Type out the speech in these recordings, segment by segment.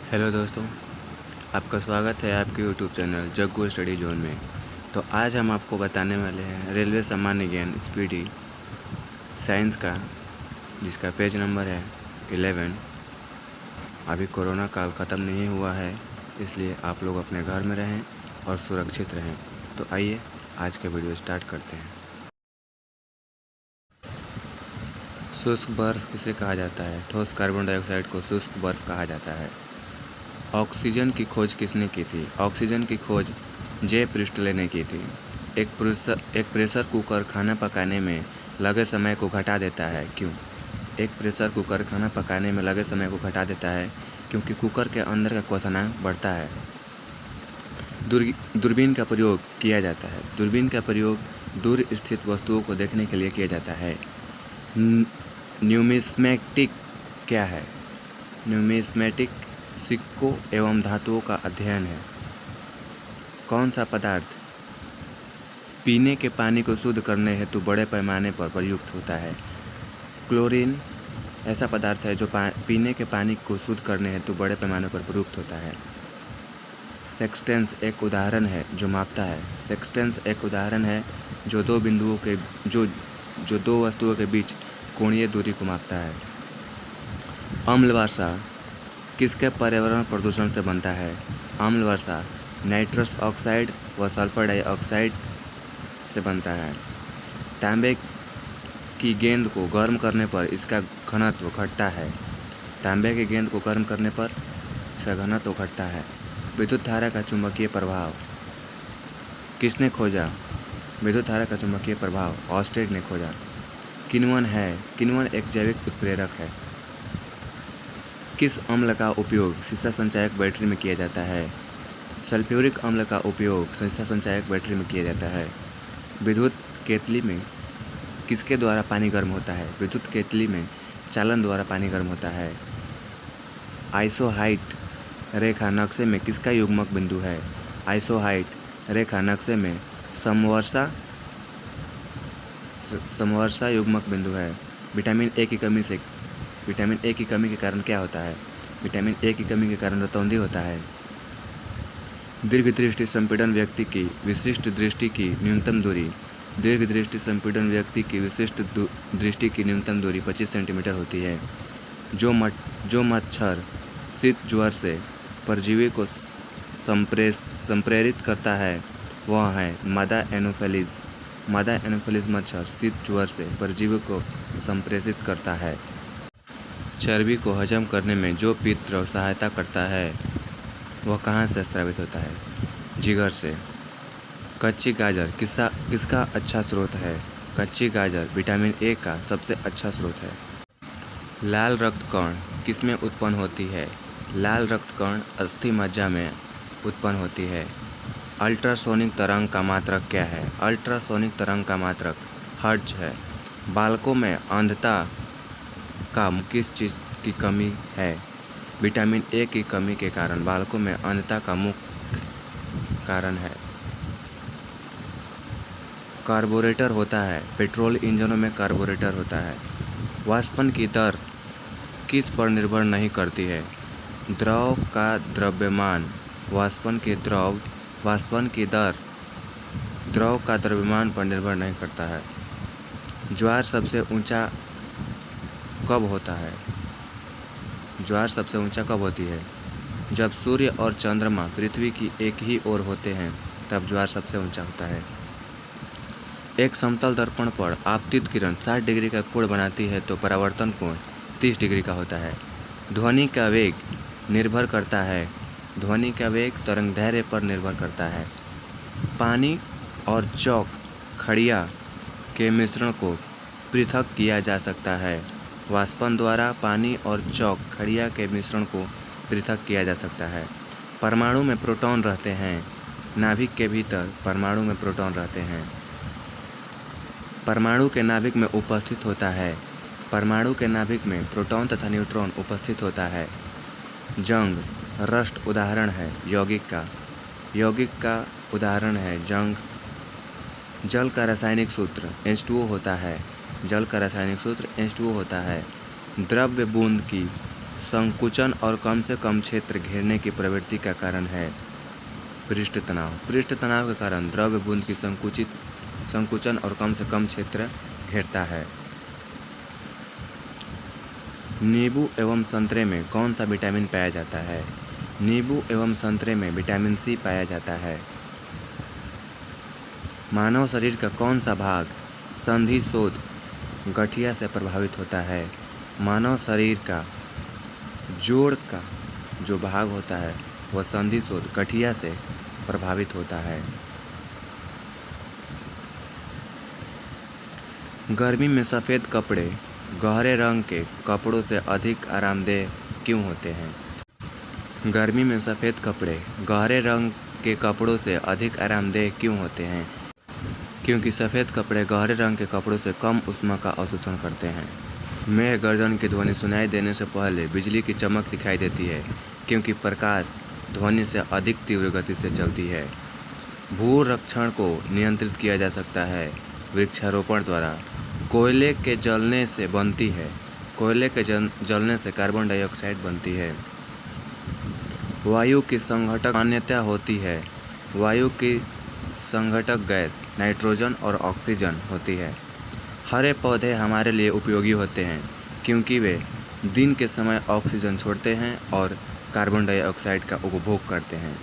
Hello दोस्तों, आपका स्वागत है आपके YouTube channel Jaggu study zone में। तो आज हम आपको बताने वाले हैं रेलवे सामान्य ज्ञान स्पीडी साइंस का, जिसका पेज नंबर है 11। अभी कोरोना काल ख़त्म नहीं हुआ है, इसलिए आप लोग अपने घर में रहें और सुरक्षित रहें। तो आइए आज का वीडियो स्टार्ट करते हैं। शुष्क बर्फ़ किसे कहा जाता है? ठोस कार्बन डाइऑक्साइड को शुष्क बर्फ़ कहा जाता है। ऑक्सीजन की खोज किसने की थी? ऑक्सीजन की खोज जे प्रिस्टले ने की थी। एक प्रेशर कुकर खाना पकाने में लगे समय को घटा देता है। क्यों? एक प्रेशर कुकर खाना पकाने में लगे समय को घटा देता है क्योंकि कुकर के अंदर का क्वथनांक बढ़ता है। दूरबीन का प्रयोग किया जाता है। दूरबीन का प्रयोग दूर स्थित वस्तुओं को देखने के लिए किया जाता है। न्यूमिस्मेटिक क्या है? न्यूमिस्मेटिक सिक्कों एवं धातुओं का अध्ययन है। कौन सा पदार्थ पीने के पानी को शुद्ध करने हेतु बड़े पैमाने पर प्रयुक्त होता है? क्लोरीन ऐसा पदार्थ है जो पीने के पानी को शुद्ध करने हेतु बड़े पैमाने पर प्रयुक्त होता है। सेक्सटेंस एक उदाहरण है जो मापता है। सेक्सटेंस एक उदाहरण है जो दो वस्तुओं के बीच कोणीय दूरी को मापता है। अम्ल वर्षा किसके पर्यावरण प्रदूषण से बनता है? अम्ल वर्षा नाइट्रस ऑक्साइड व सल्फर डाइऑक्साइड से बनता है। तांबे की गेंद को गर्म करने पर इसका घनत्व घटता है। तांबे की गेंद को गर्म करने पर इसका घनत्व घटता है। विद्युत धारा का चुंबकीय प्रभाव किसने खोजा? विद्युत धारा का चुंबकीय प्रभाव ऑस्टेड ने खोजा। किण्वन है? किण्वन एक जैविक उत्प्रेरक है। किस अम्ल का उपयोग शीशा संचायक बैटरी में किया जाता है? सल्फ्यूरिक अम्ल का उपयोग शीशा संचायक बैटरी में किया जाता है। विद्युत केतली में किसके द्वारा पानी गर्म होता है? विद्युत केतली में चालन द्वारा पानी गर्म होता है। आइसोहाइट रेखा नक्शे में किसका युग्मक बिंदु है? आइसोहाइट रेखा नक्शे में समवर्षा युग्मक बिंदु है। विटामिन ए की कमी के कारण क्या होता है? विटामिन ए की कमी के कारण रतौंधी होता है। दीर्घदृष्टि संपीड़न व्यक्ति की विशिष्ट दृष्टि की न्यूनतम दूरी। दीर्घदृष्टि संपीड़न व्यक्ति की विशिष्ट दृष्टि की न्यूनतम दूरी 25 सेंटीमीटर होती है। जो मच्छर शीत ज्वर से परजीवी को संप्रेरित करता है वह है मादा एनोफिलीज। मादा एनोफिलीज मच्छर शीत ज्वर से परजीवी को संप्रेषित करता है। चर्बी को हजम करने में जो पित्त द्रव सहायता करता है वह कहाँ से स्रावित होता है? जिगर से। कच्ची गाजर किसका अच्छा स्रोत है? कच्ची गाजर विटामिन ए का सबसे अच्छा स्रोत है। लाल रक्त कण किसमें उत्पन्न होती है? लाल रक्त कण अस्थि मज्जा में उत्पन्न होती है। अल्ट्रासोनिक तरंग का मात्रक क्या है? अल्ट्रासोनिक तरंग का मात्रक हर्ट्ज है। बालकों में अंधता का किस चीज़ की कमी है? विटामिन ए की कमी के कारण बालकों में अंधता का मुख्य कारण है। कार्बोरेटर होता है। पेट्रोल इंजनों में कार्बोरेटर होता है। वाष्पन की दर किस पर निर्भर नहीं करती है? द्रव का द्रव्यमान। वाष्पन की दर द्रव का द्रव्यमान पर निर्भर नहीं करता है। ज्वार सबसे ऊंचा कब होता है? ज्वार सबसे ऊंचा कब होती है? जब सूर्य और चंद्रमा पृथ्वी की एक ही ओर होते हैं तब ज्वार सबसे ऊंचा होता है। एक समतल दर्पण पर आपतित किरण 60 डिग्री का कोण बनाती है तो परावर्तन कोण 30 डिग्री का होता है। ध्वनि का वेग निर्भर करता है। ध्वनि का वेग तरंगदैर्घ्य पर निर्भर करता है। पानी और चौक खड़िया के मिश्रण को पृथक किया जा सकता है। वाष्पन द्वारा पानी और चौक खड़िया के मिश्रण को पृथक किया जा सकता है। परमाणु में प्रोटॉन रहते हैं। नाभिक के भीतर परमाणु में प्रोटॉन रहते हैं। परमाणु के नाभिक में उपस्थित होता है। परमाणु के नाभिक में प्रोटॉन तथा न्यूट्रॉन उपस्थित होता है। जंग रस्ट उदाहरण है यौगिक का उदाहरण है जंग। जल का रासायनिक सूत्र H2O होता है। जल का रासायनिक सूत्र H2O होता है। द्रव्य बूंद की संकुचन और कम से कम क्षेत्र घेरने की प्रवृत्ति का कारण है पृष्ठ तनाव। पृष्ठ तनाव के कारण द्रव बूंद की संकुचन और कम से कम क्षेत्र घेरता है। नींबू एवं संतरे में कौन सा विटामिन पाया जाता है? नींबू एवं संतरे में विटामिन सी पाया जाता है। मानव शरीर का कौन सा भाग संधि शोथ गठिया से प्रभावित होता है? मानव शरीर का जोड़ का जो भाग होता है वह संधि शोथ गठिया से प्रभावित होता है। गर्मी में सफ़ेद कपड़े गहरे रंग के कपड़ों से अधिक आरामदेह क्यों होते हैं? गर्मी में सफ़ेद कपड़े गहरे रंग के कपड़ों से अधिक आरामदेह क्यों होते हैं? क्योंकि सफ़ेद कपड़े गहरे रंग के कपड़ों से कम ऊष्मा का अवशोषण करते हैं। मेघ गर्जन की ध्वनि सुनाई देने से पहले बिजली की चमक दिखाई देती है, क्योंकि प्रकाश ध्वनि से अधिक तीव्र गति से चलती है। भूरक्षण को नियंत्रित किया जा सकता है वृक्षारोपण द्वारा। कोयले के जलने से बनती है। कोयले के जलने से कार्बन डाइऑक्साइड बनती है। वायु की संघटक मान्यता होती है। वायु की संघटक गैस नाइट्रोजन और ऑक्सीजन होती है। हरे पौधे हमारे लिए उपयोगी होते हैं क्योंकि वे दिन के समय ऑक्सीजन छोड़ते हैं और कार्बन डाइऑक्साइड का उपभोग करते हैं।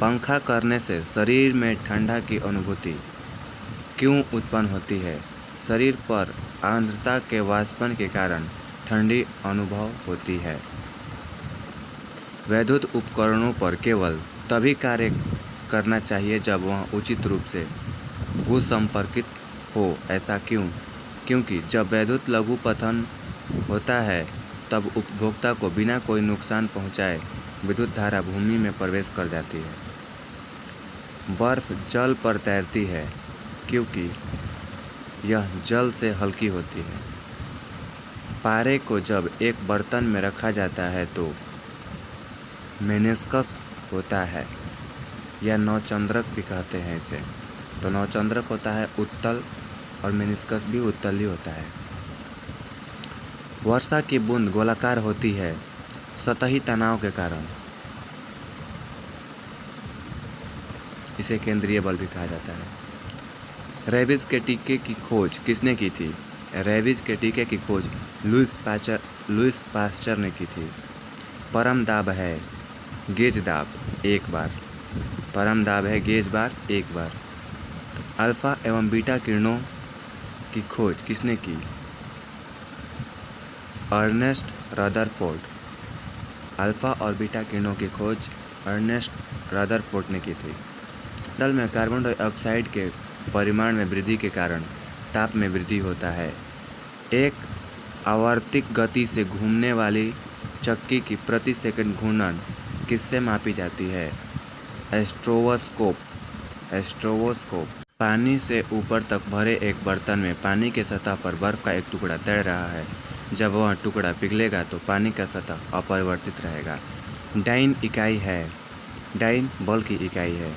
पंखा करने से शरीर में ठंडा की अनुभूति क्यों उत्पन्न होती है? शरीर पर आर्द्रता के वाष्पन के कारण ठंडी अनुभव होती है। वैद्युत उपकरणों पर केवल तभी कार्य करना चाहिए जब वह उचित रूप से भूसंपर्कित हो। ऐसा क्यों? क्योंकि जब वैद्युत लघुपतन होता है तब उपभोक्ता को बिना कोई नुकसान पहुंचाए विद्युत धारा भूमि में प्रवेश कर जाती है। बर्फ जल पर तैरती है क्योंकि यह जल से हल्की होती है। पारे को जब एक बर्तन में रखा जाता है तो मेनिस्कस होता है या नवचंद्रक भी कहते हैं इसे। तो नवचंद्रक होता है उत्तल और मेनिस्कस भी उत्तल ही होता है। वर्षा की बूंद गोलाकार होती है सतही तनाव के कारण। इसे केंद्रीय बल भी कहा जाता है। रेबीज के टीके की खोज किसने की थी? रेबीज के टीके की खोज लुईस पास्चर ने की थी। परम दाब है गेज दाब एक बार। परम दाब है गेज बार एक बार। अल्फा एवं बीटा किरणों की खोज किसने की? Ernest Rutherford. अल्फा और बीटा किरणों की खोज अर्नेस्ट रदरफोर्ड ने की थी। जल में कार्बन डाइऑक्साइड के परिमाण में वृद्धि के कारण ताप में वृद्धि होता है। एक आवर्तिक गति से घूमने वाली चक्की की प्रति सेकंड घूर्णन किससे मापी जाती है? स्ट्रोबोस्कोप। पानी से ऊपर तक भरे एक बर्तन में पानी के सतह पर बर्फ का एक टुकड़ा तैर रहा है। जब वह टुकड़ा पिघलेगा तो पानी का सतह अपरिवर्तित रहेगा। डाइन इकाई है। डाइन बल की इकाई है।